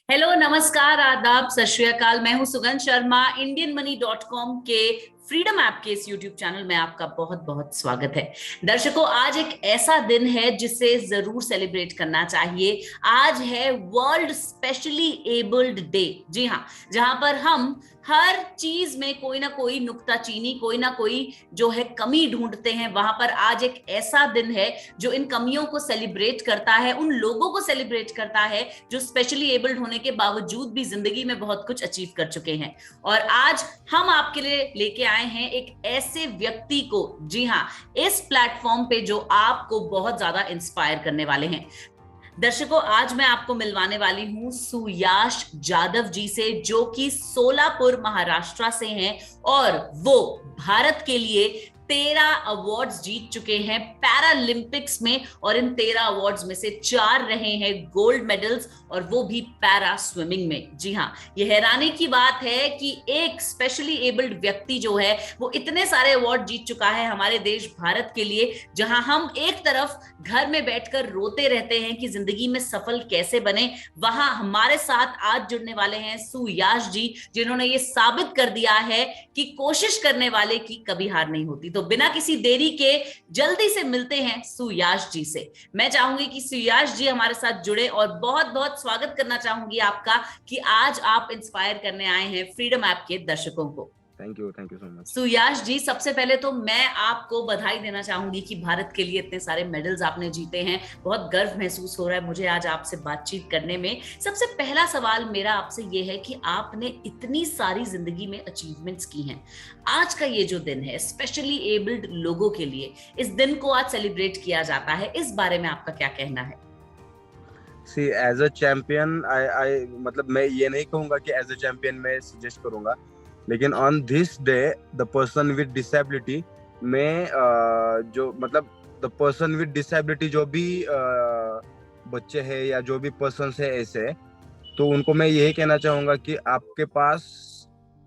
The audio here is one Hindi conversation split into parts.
हेलो, नमस्कार, आदाब, सत श्री अकाल। मैं हूं सुगंध शर्मा। indianmoney.com के फ्रीडम ऐप के इस यूट्यूब चैनल में आपका बहुत बहुत स्वागत है। दर्शकों, आज एक ऐसा दिन है जिसे जरूर सेलिब्रेट करना चाहिए। आज है वर्ल्ड स्पेशली एबल्ड डे। जी हाँ, जहां पर हम हर चीज में कोई ना कोई नुक्ताचीनी, कोई ना कोई जो है कमी ढूंढते हैं। वहां पर आज एक ऐसा दिन है जो इन कमियों को सेलिब्रेट करता है, उन लोगों को सेलिब्रेट करता है जो स्पेशली एबल्ड होने के बावजूद भी जिंदगी में बहुत कुछ अचीव कर चुके हैं। और आज हम आपके लिए लेके आए हैं एक ऐसे व्यक्ति को, जी हाँ, इस प्लेटफॉर्म पे जो आपको बहुत ज्यादा इंस्पायर करने वाले हैं। दर्शकों, आज मैं आपको मिलवाने वाली हूं सुयाश जाधव जी से, जो कि सोलापुर महाराष्ट्र से हैं और वो भारत के लिए 13 अवार्ड्स जीत चुके हैं पैरालंपिक्स में। और इन 13 अवार्ड्स में से 4 रहे हैं गोल्ड मेडल्स, और वो भी पैरा स्विमिंग में। जी हाँ, ये हैरानी की बात है कि एक स्पेशली एबल्ड व्यक्ति जो है वो इतने सारे अवार्ड जीत चुका है हमारे देश भारत के लिए। जहां हम एक तरफ घर में बैठकर रोते रहते हैं कि जिंदगी में सफल कैसे बने, वहां हमारे साथ आज जुड़ने वाले हैं सुयाश जी, जिन्होंने ये साबित कर दिया है कि कोशिश करने वाले की कभी हार नहीं होती। तो बिना किसी देरी के जल्दी से मिलते हैं सुयाश जी से। मैं चाहूंगी कि सुयाश जी हमारे साथ जुड़े, और बहुत बहुत स्वागत करना चाहूंगी आपका कि आज आप इंस्पायर करने आए हैं फ्रीडम ऐप के दर्शकों को। Thank you so much. Suyash ji, सबसे पहले तो मैं आपको बधाई देना चाहूंगी कि भारत के लिए इतने सारे मेडल्स आपने जीते हैं। बहुत गर्व महसूस हो रहा है मुझे आज आपसे बातचीत करने में। सबसे पहला सवाल मेरा आपसे ये है कि आपने इतनी सारी जिंदगी में अचीवमेंट्स की हैं। आज का ये जो दिन है स्पेशली एबल्ड लोगों के लिए, इस दिन को आज सेलिब्रेट किया जाता है, इस बारे में आपका क्या कहना है? सी एज अ चैंपियन आई मतलब मैं ये नहीं कहूंगा कि एज अ चैंपियन मैं सजेस्ट करूंगा, लेकिन on this day the person with disability में जो मतलब द पर्सन विद डिसेबिलिटी जो भी बच्चे हैं या जो भी पर्सन है ऐसे, तो उनको मैं यही कहना चाहूंगा कि आपके पास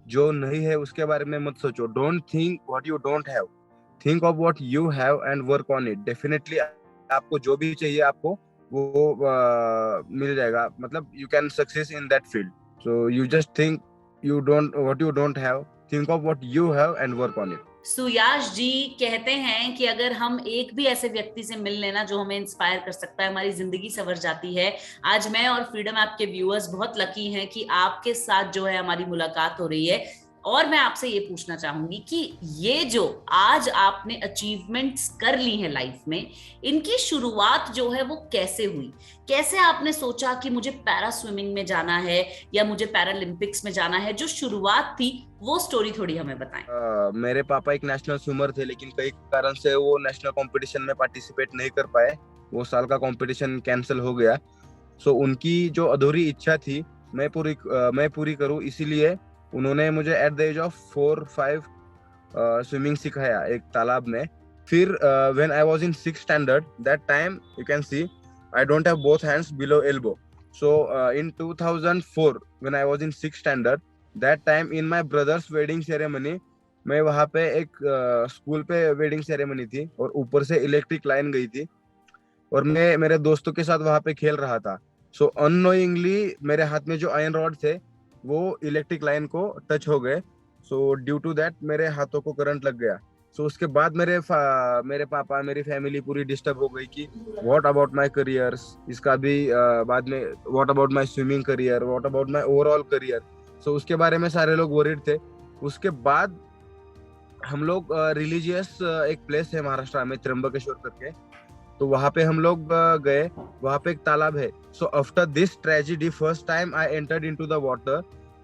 जो नहीं है उसके बारे में मत सोचो। Don't think what you don't have, think of what you have and work on it. Definitely आपको जो भी चाहिए आपको वो मिल जाएगा। मतलब you can success in that field. So you just think you don't what you don't have, think of what you have and work on it. Suyash ji कहते हैं कि अगर हम एक भी ऐसे व्यक्ति से मिल लेना जो हमें इंस्पायर कर सकता है, हमारी जिंदगी संवर जाती है। आज मैं और फ्रीडम ऐप के व्यूअर्स बहुत लकी हैं कि आपके साथ जो है हमारी मुलाकात हो रही है। और मैं आपसे ये पूछना चाहूंगी कि ये जो आज आपने अचीवमेंट्स कर ली हैं लाइफ में, इनकी शुरुआत जो है वो कैसे हुई? कैसे आपने सोचा कि मुझे पैरा स्विमिंग में जाना है या मुझे पैरालंपिक्स में जाना है? जो शुरुआत थी वो स्टोरी थोड़ी हमें बताएं। मेरे पापा एक नेशनल स्विमर थे, लेकिन कई कारण से वो नेशनल कंपटीशन में पार्टिसिपेट नहीं कर पाए। वो साल का कंपटीशन कैंसिल हो गया। सो उनकी जो अधूरी इच्छा थी मैं पूरी करूं, इसीलिए उन्होंने मुझे at the age of 4-5 swimming सिखाया एक तालाब में। फिर when I was in 6th standard, that time you can see I don't have both hands below elbow. So in 2004 when I was in 6th standard, that time in my brother's wedding ceremony, मैं वहाँ पे एक स्कूल पे वेडिंग सेरेमनी थी और ऊपर से इलेक्ट्रिक लाइन गई थी और मैं मेरे दोस्तों के साथ वहाँ पे खेल रहा था। सो अननोइंगली मेरे हाथ में जो आयरन रॉड थे वो इलेक्ट्रिक लाइन को टच हो गए। सो ड्यू टू दैट मेरे हाथों को करंट लग गया। सो उसके बाद मेरे पापा, मेरी फैमिली पूरी डिस्टर्ब हो गई कि व्हाट अबाउट माय करियर्स। इसका भी बाद में what about my swimming career, what about my overall career. So उसके बारे में सारे लोग वरीड थे। उसके बाद हम लोग रिलीजियस एक प्लेस है महाराष्ट्र में, त्र्यंबकेश्वर करके, तो वहां पे हम लोग गए। वहां पे एक तालाब है। So after this tragedy first time I entered into the water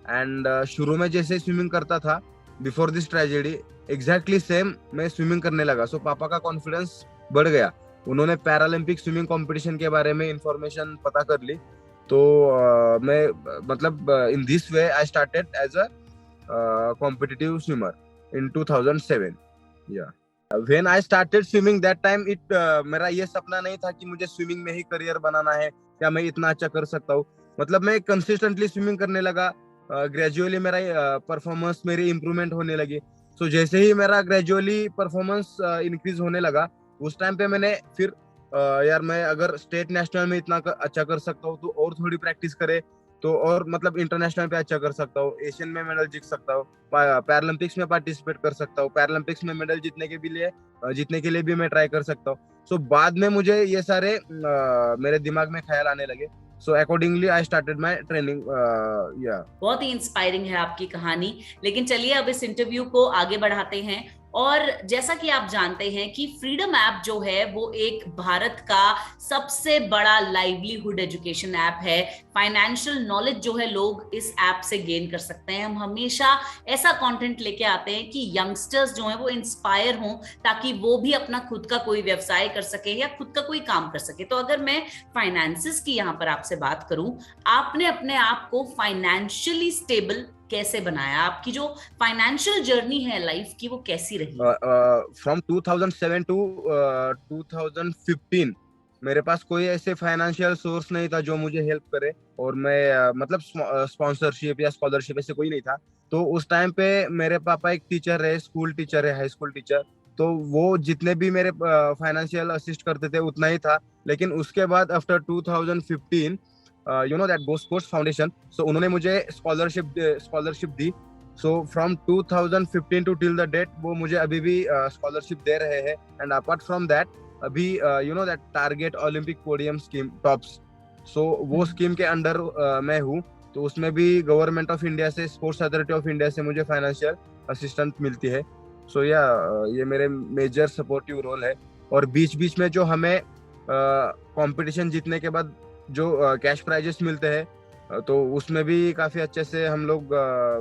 and शुरू में जैसे स्विमिंग करता था before this tragedy, exactly same मैं स्विमिंग करने लगा। सो पापा का कॉन्फिडेंस बढ़ गया। उन्होंने पैरालंपिक स्विमिंग कंपटीशन के बारे में इंफॉर्मेशन पता कर ली। तो मैं मतलब in this way I started as a competitive swimmer in 2007. Yeah. When I started swimming that time मेरा ये सपना नहीं था कि मुझे स्विमिंग में ही करियर बनाना है या मैं इतना अच्छा कर सकता हूँ। मतलब मैं कंसिस्टेंटली स्विमिंग करने लगा। ग्रेजुअली मेरा परफॉर्मेंस मेरी इम्प्रूवमेंट होने लगी। सो जैसे ही मेरा ग्रेजुअली परफॉर्मेंस इंक्रीज होने लगा, उस टाइम पे मैंने फिर यार मैं अगर स्टेट नेशनल में इतना अच्छा कर सकता हूँ तो और थोड़ी प्रैक्टिस करे तो और मतलब इंटरनेशनल पे अच्छा कर सकता हूँ, एशियन में मेडल जीत सकता हूँ, पैरालंपिक्स में पार्टिसिपेट कर सकता हूँ, पैरालंपिक्स में मेडल जीतने के लिए भी मैं ट्राई कर सकता हूँ। सो बाद में मुझे ये सारे मेरे दिमाग में ख्याल आने लगे। So accordingly I started my training. या बहुत ही इंस्पायरिंग है आपकी कहानी। लेकिन चलिए अब इस इंटरव्यू को आगे बढ़ाते हैं। और जैसा कि आप जानते हैं कि फ्रीडम ऐप जो है वो एक भारत का सबसे बड़ा लाइवलीहुड एजुकेशन ऐप है। फाइनेंशियल नॉलेज जो है लोग इस ऐप से गेन कर सकते हैं। हम हमेशा ऐसा कंटेंट लेके आते हैं कि यंगस्टर्स जो हैं वो इंस्पायर हों, ताकि वो भी अपना खुद का कोई व्यवसाय कर सके या खुद का कोई काम कर सके। तो अगर मैं फाइनेंसिस की यहाँ पर आपसे बात करूं, आपने अपने आप को फाइनेंशियली स्टेबल कैसे बनाया? आपकी जो फाइनेंशियल जर्नी है लाइफ की वो कैसी रही? फ्रॉम 2007 टू 2015 मेरे पास कोई ऐसे फाइनेंशियल सोर्स नहीं था जो मुझे हेल्प करे, और मैं मतलब स्पॉन्सरशिप या स्कॉलरशिप ऐसे कोई नहीं था। तो उस टाइम पे मेरे पापा एक टीचर है, स्कूल टीचर है, हाई स्कूल टीचर। तो वो जितने भी मेरे फाइनेंशियल असिस्ट करते थे उतना ही था। लेकिन उसके बाद after 2015 you know that go sports foundation, so उन्होंने मुझे स्कॉलरशिप दी। So from 2015 to till the date वो मुझे अभी भी स्कॉलरशिप दे रहे हैं। एंड अपार्ट फ्रॉम दैट अभी you know that target Olympic podium scheme TOPS, so वो स्कीम के अंडर मैं हूँ। तो उसमें भी गवर्नमेंट ऑफ इंडिया से, स्पोर्ट्स अथॉरिटी ऑफ इंडिया से मुझे फाइनेंशियल असिस्टेंस मिलती है। सो या ये मेरे मेजर सपोर्टिव रोल है। और बीच बीच में जो हमें कंपटीशन जीतने के बाद जो कैश प्राइजेस मिलते हैं, तो उसमें भी काफी अच्छे से हम लोग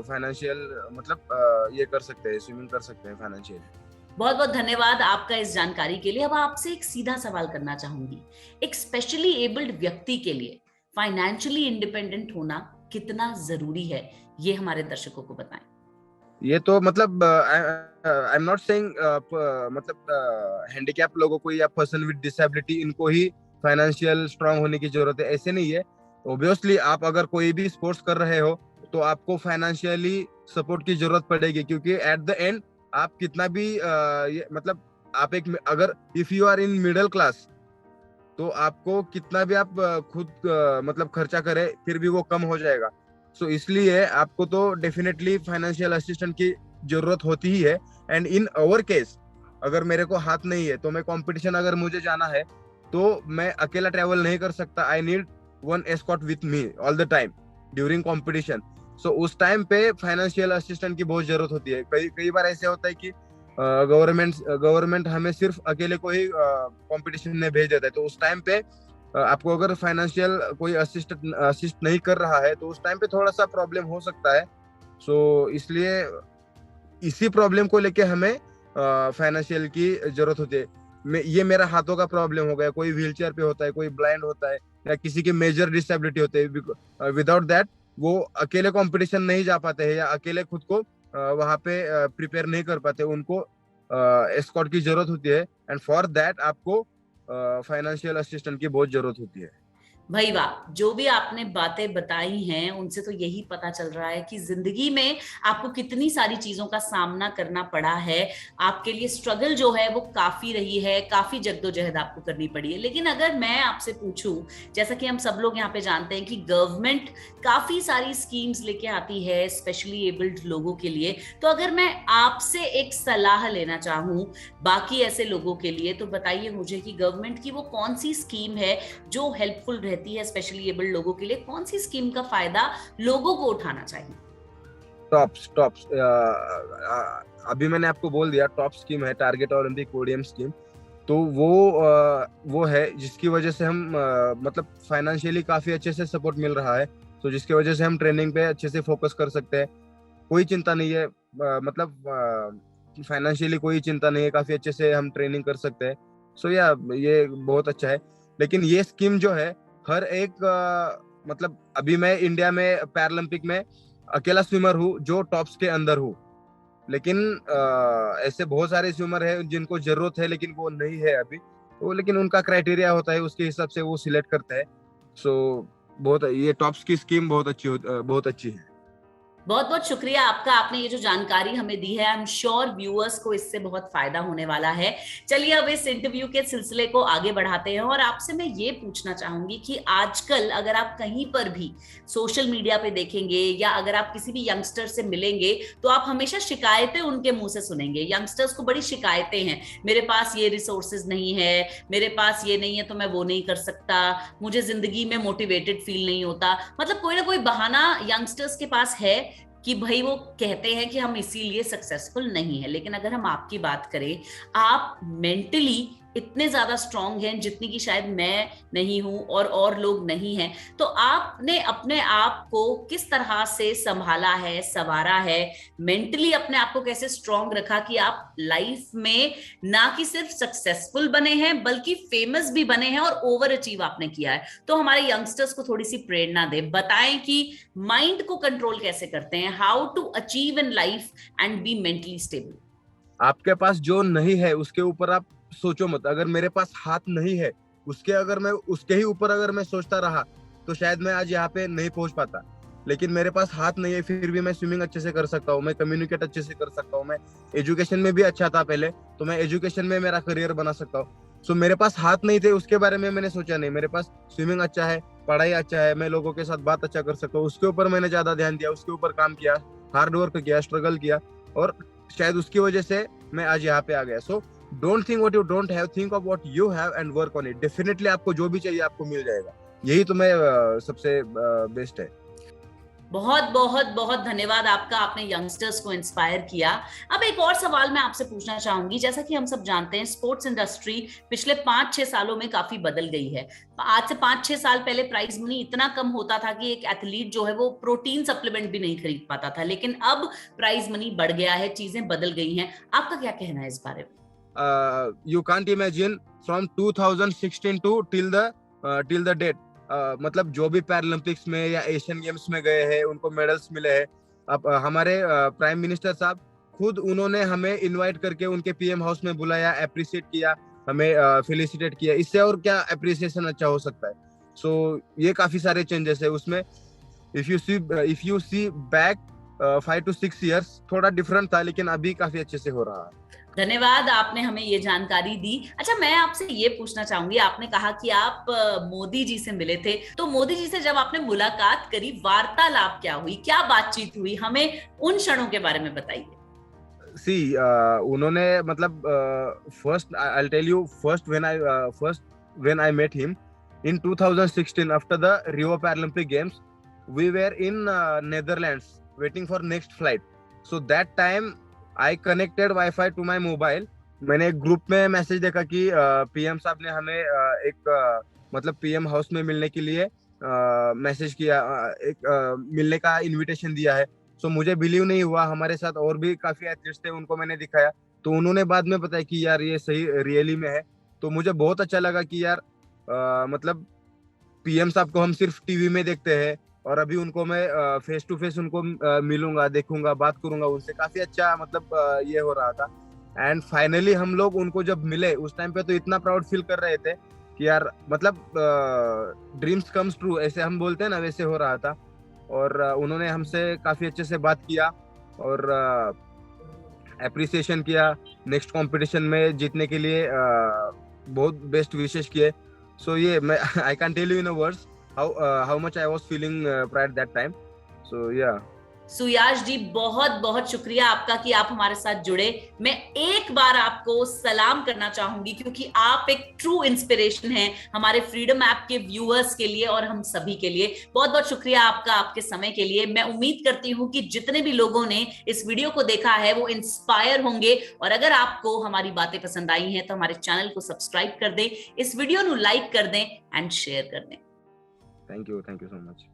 फाइनेंशियल मतलब ये कर सकते हैं, स्विमिंग कर सकते हैं फाइनेंशियल। बहुत बहुत धन्यवाद आपका इस जानकारी के लिए। अब आपसे एक सीधा सवाल करना चाहूंगी, एक स्पेशली एबल्ड व्यक्ति के लिए फाइनेंशियली इंडिपेंडेंट होना कितना जरूरी है, ये हमारे दर्शकों को बताएं। ये तो मतलब आई एम नॉट सेइंग मतलब हैंडीकैप लोगों को या पर्सन विद डिसेबिलिटी इनको ही फाइनेंशियल स्ट्रांग होने की जरूरत है, ऐसे नहीं है। ऑब्वियसली आप अगर कोई भी स्पोर्ट्स कर रहे हो तो आपको फाइनेंशियली सपोर्ट की जरूरत पड़ेगी, क्योंकि एट द एंड आप कितना भी ये मतलब आप एक अगर if you are in middle class तो आपको कितना भी आप खुद मतलब खर्चा करें फिर भी वो कम हो जाएगा। सो इसलिए आपको तो डेफिनेटली फाइनेंशियल असिस्टेंट की जरूरत होती ही है। एंड इन अवर केस अगर मेरे को हाथ नहीं है तो मैं कंपटीशन अगर मुझे जाना है तो मैं अकेला ट्रैवल नहीं कर सकता। I need one escort with me all the time during competition. So उस टाइम पे फाइनेंशियल असिस्टेंट की बहुत जरूरत होती है। कई कई बार ऐसे होता है कि गवर्नमेंट हमें सिर्फ अकेले को ही कंपटीशन में भेज देता है। तो उस टाइम पे आपको अगर फाइनेंशियल कोई असिस्ट नहीं कर रहा है तो उस टाइम पे थोड़ा सा प्रॉब्लम हो सकता है। सो इसलिए इसी प्रॉब्लम को लेके हमें फाइनेंशियल की जरूरत होती है। ये मेरा हाथों का प्रॉब्लम हो गया, कोई व्हीलचेयर पे होता है, कोई ब्लाइंड होता है, या किसी के मेजर डिसेबिलिटी होते हैं। विदाउट दैट वो अकेले कंपटीशन नहीं जा पाते हैं या अकेले खुद को वहां पे प्रिपेयर नहीं कर पाते। उनको एस्कॉर्ट की जरूरत होती है। एंड फॉर दैट आपको फाइनेंशियल असिस्टेंट की बहुत जरूरत होती है। भाई वाह, जो भी आपने बातें बताई हैं उनसे तो यही पता चल रहा है कि जिंदगी में आपको कितनी सारी चीजों का सामना करना पड़ा है। आपके लिए स्ट्रगल जो है वो काफी रही है, काफी जद्दोजहद आपको करनी पड़ी है। लेकिन अगर मैं आपसे पूछूं, जैसा कि हम सब लोग यहाँ पे जानते हैं कि गवर्नमेंट काफी सारी स्कीम्स लेके आती है स्पेशली एबल्ड लोगों के लिए, तो अगर मैं आपसे एक सलाह लेना चाहूं बाकी ऐसे लोगों के लिए, तो बताइए मुझे कि गवर्नमेंट की वो कौन सी स्कीम है जो हेल्पफुल रहती है स्पेशली एबल्ड लोगों के लिए? कौन सी स्कीम का फायदा लोगों को उठाना चाहिए? टॉप्स अभी मैंने आपको बोल दिया, टॉप स्कीम है टारगेट ओलंपिक पोडियम स्कीम। तो वो है जिसकी वजह से हम मतलब फाइनेंशियली काफी अच्छे से सपोर्ट मिल रहा है। तो जिसकी वजह से हम ट्रेनिंग पे अच्छे से फोकस कर सकते हैं। कोई चिंता नहीं है, मतलब फाइनेंशियली कोई चिंता नहीं है, काफी अच्छे से हम ट्रेनिंग कर सकते हैं। सो या ये बहुत अच्छा है। लेकिन ये स्कीम जो है हर एक मतलब अभी मैं इंडिया में पैरालंपिक में अकेला स्विमर हूँ जो टॉप्स के अंदर हूँ। लेकिन ऐसे बहुत सारे स्विमर हैं जिनको जरूरत है लेकिन वो नहीं है अभी। तो लेकिन उनका क्राइटेरिया होता है, उसके हिसाब से वो सिलेक्ट करते हैं। सो बहुत ये टॉप्स की स्कीम बहुत अच्छी है। बहुत बहुत शुक्रिया आपका, आपने ये जो जानकारी हमें दी है, आई एम श्योर व्यूअर्स को इससे बहुत फायदा होने वाला है। चलिए अब इस इंटरव्यू के सिलसिले को आगे बढ़ाते हैं और आपसे मैं ये पूछना चाहूंगी कि आजकल अगर आप कहीं पर भी सोशल मीडिया पे देखेंगे या अगर आप किसी भी यंगस्टर से मिलेंगे तो आप हमेशा शिकायतें उनके मुंह से सुनेंगे। यंगस्टर्स को बड़ी शिकायतें हैं, मेरे पास ये रिसोर्सेज नहीं है, मेरे पास ये नहीं है तो मैं वो नहीं कर सकता, मुझे जिंदगी में मोटिवेटेड फील नहीं होता। मतलब कोई ना कोई बहाना यंगस्टर्स के पास है कि भाई वो कहते हैं कि हम इसीलिए सक्सेसफुल नहीं है। लेकिन अगर हम आपकी बात करें, आप मेंटली इतने ज्यादा स्ट्रांग हैं जितनी कि शायद मैं नहीं हूं और लोग नहीं हैं। तो आपने अपने आप को किस तरह से संभाला है, संवारा है, मेंटली अपने आप को कैसे स्ट्रांग रखा कि आप लाइफ में ना कि सिर्फ सक्सेसफुल बने हैं बल्कि फेमस भी बने हैं और ओवर अचीव आपने किया है। तो हमारे यंगस्टर्स को थोड़ी सी प्रेरणा दे, बताएं कि माइंड को कंट्रोल कैसे करते हैं, how to achieve in life and be mentally stable. आपके पास जो नहीं है उसके ऊपर आप सोचो मत। अगर मेरे पास हाथ नहीं है, उसके ही ऊपर अगर मैं सोचता रहा तो शायद मैं आज यहाँ पे नहीं पहुंच पाता। लेकिन मेरे पास हाथ नहीं है, फिर भी मैं स्विमिंग अच्छे से कर सकता हूँ, मैं कम्युनिकेट अच्छे से कर सकता हूँ, मैं एजुकेशन में भी अच्छा था पहले, तो मैं एजुकेशन में मेरा करियर बना सकता हूँ। सो मेरे पास हाथ नहीं थे उसके बारे में मैंने सोचा नहीं। मेरे पास स्विमिंग अच्छा है, पढ़ाई अच्छा है, मैं लोगों के साथ बात अच्छा कर सकता हूँ, उसके ऊपर मैंने ज्यादा ध्यान दिया, उसके ऊपर काम किया, हार्ड वर्क किया, स्ट्रगल किया, और शायद उसकी वजह से मैं आज यहाँ पे आ गया। So don't think what you don't have, think of what you have and work on it. Definitely आपको जो भी चाहिए आपको मिल जाएगा। यही तो मैं सबसे बेस्ट है। बहुत बहुत बहुत धन्यवाद आपका, आपने यंगस्टर्स को इंस्पायर किया। अब एक और सवाल मैं आपसे पूछना चाहूंगी। जैसा कि हम सब जानते हैं स्पोर्ट्स इंडस्ट्री पिछले 5-6 सालों में काफी बदल गई है। आज से 5-6 साल पहले प्राइज मनी इतना कम होता था कि एक एथलीट जो है वो प्रोटीन सप्लीमेंट भी नहीं खरीद पाता था, लेकिन अब प्राइज मनी बढ़ गया है, चीजें बदल गई हैं। आपका क्या कहना है इस बारे में? You can't imagine from 2016 to till the date, मतलब जो भी पैरालंपिक्स में या एशियन गेम्स में गए हैं उनको मेडल्स मिले हैं। अब हमारे प्राइम मिनिस्टर साहब खुद उन्होंने हमें इनवाइट करके उनके पीएम हाउस में बुलाया, अप्रिशिएट किया, हमें फेलिसिटेट किया। इससे और क्या अप्रिसिएशन अच्छा हो सकता है। सो ये काफी सारे चेंजेस है उसमें। If you see back 5 to 6 years थोड़ा डिफरेंट था, लेकिन अभी काफी अच्छे से हो रहा है। धन्यवाद, आपने हमें ये जानकारी दी। अच्छा, मैं आपसे ये पूछना चाहूंगी, आपने कहा कि आप मोदी जी से मिले थे, तो मोदी जी से जब आपने मुलाकात करी, वार्तालाप क्या हुई, क्या बातचीत हुई, हमें उन क्षणों के बारे में बताइए। सी उन्होंने मतलब first I will tell you, first when I met him in 2016 after the Rio Paralympic Games, we were in Netherlands waiting for next flight. So that time I connected Wi-Fi to my mobile. मैंने एक ग्रुप में मैसेज देखा कि पीएम साहब ने हमें मतलब पीएम हाउस में मिलने के लिए मैसेज किया, मिलने का इनविटेशन दिया है। सो मुझे बिलीव नहीं हुआ। हमारे साथ और भी काफी एथलीट्स थे, उनको मैंने दिखाया, तो उन्होंने बाद में बताया कि यार ये सही रियली में है। तो मुझे बहुत अच्छा लगा कि यार मतलब पीएम साहब को हम सिर्फ टीवी में देखते हैं और अभी उनको मैं फेस टू फेस उनको मिलूंगा, देखूंगा, बात करूंगा उनसे। काफी अच्छा मतलब ये हो रहा था। एंड फाइनली हम लोग उनको जब मिले उस टाइम पे तो इतना प्राउड फील कर रहे थे कि यार मतलब ड्रीम्स कम्स ट्रू, ऐसे हम बोलते हैं ना, वैसे हो रहा था। और उन्होंने हमसे काफी अच्छे से बात किया और अप्रिसिएशन किया, नेक्स्ट कंपटीशन में जीतने के लिए बहुत बेस्ट विशेष किए। So yeah, I can't tell you in a words how much I was feeling pride that time. So yeah. Suyash जी, बहुत बहुत शुक्रिया आपका कि आप हमारे साथ जुड़े। मैं एक बार आपको सलाम करना चाहूंगी क्योंकि आप एक ट्रू इंस्पिरेशन हैं हमारे फ्रीडम ऐप के व्यूअर्स के लिए और हम सभी के लिए। बहुत बहुत शुक्रिया आपका, आपके समय के लिए। मैं उम्मीद करती हूं कि जितने भी लोगों ने इस वीडियो को देखा है वो इंस्पायर होंगे। और अगर आपको हमारी बातें पसंद आई हैं तो हमारे चैनल को सब्सक्राइब कर दें, इस वीडियो को लाइक कर दें एंड शेयर कर दें। Thank you so much.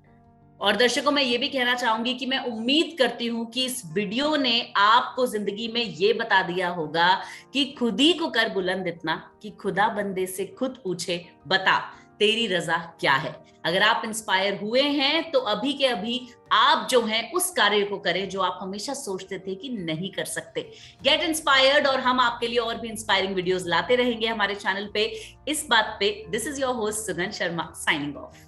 और दर्शकों, मैं ये भी कहना चाहूंगी कि मैं उम्मीद करती हूं कि इस वीडियो ने आपको जिंदगी में ये बता दिया होगा कि खुद ही को कर बुलंद इतना कि खुदा बंदे से खुद पूछे, बता तेरी रजा क्या है। अगर आप इंस्पायर हुए हैं तो अभी के अभी आप जो हैं उस कार्य को करें जो आप हमेशा सोचते थे कि नहीं कर सकते। गेट इंस्पायर्ड, और हम आपके लिए और भी इंस्पायरिंग वीडियोस लाते रहेंगे हमारे चैनल पे। इस बात पे this is your host Sugan Sharma signing of.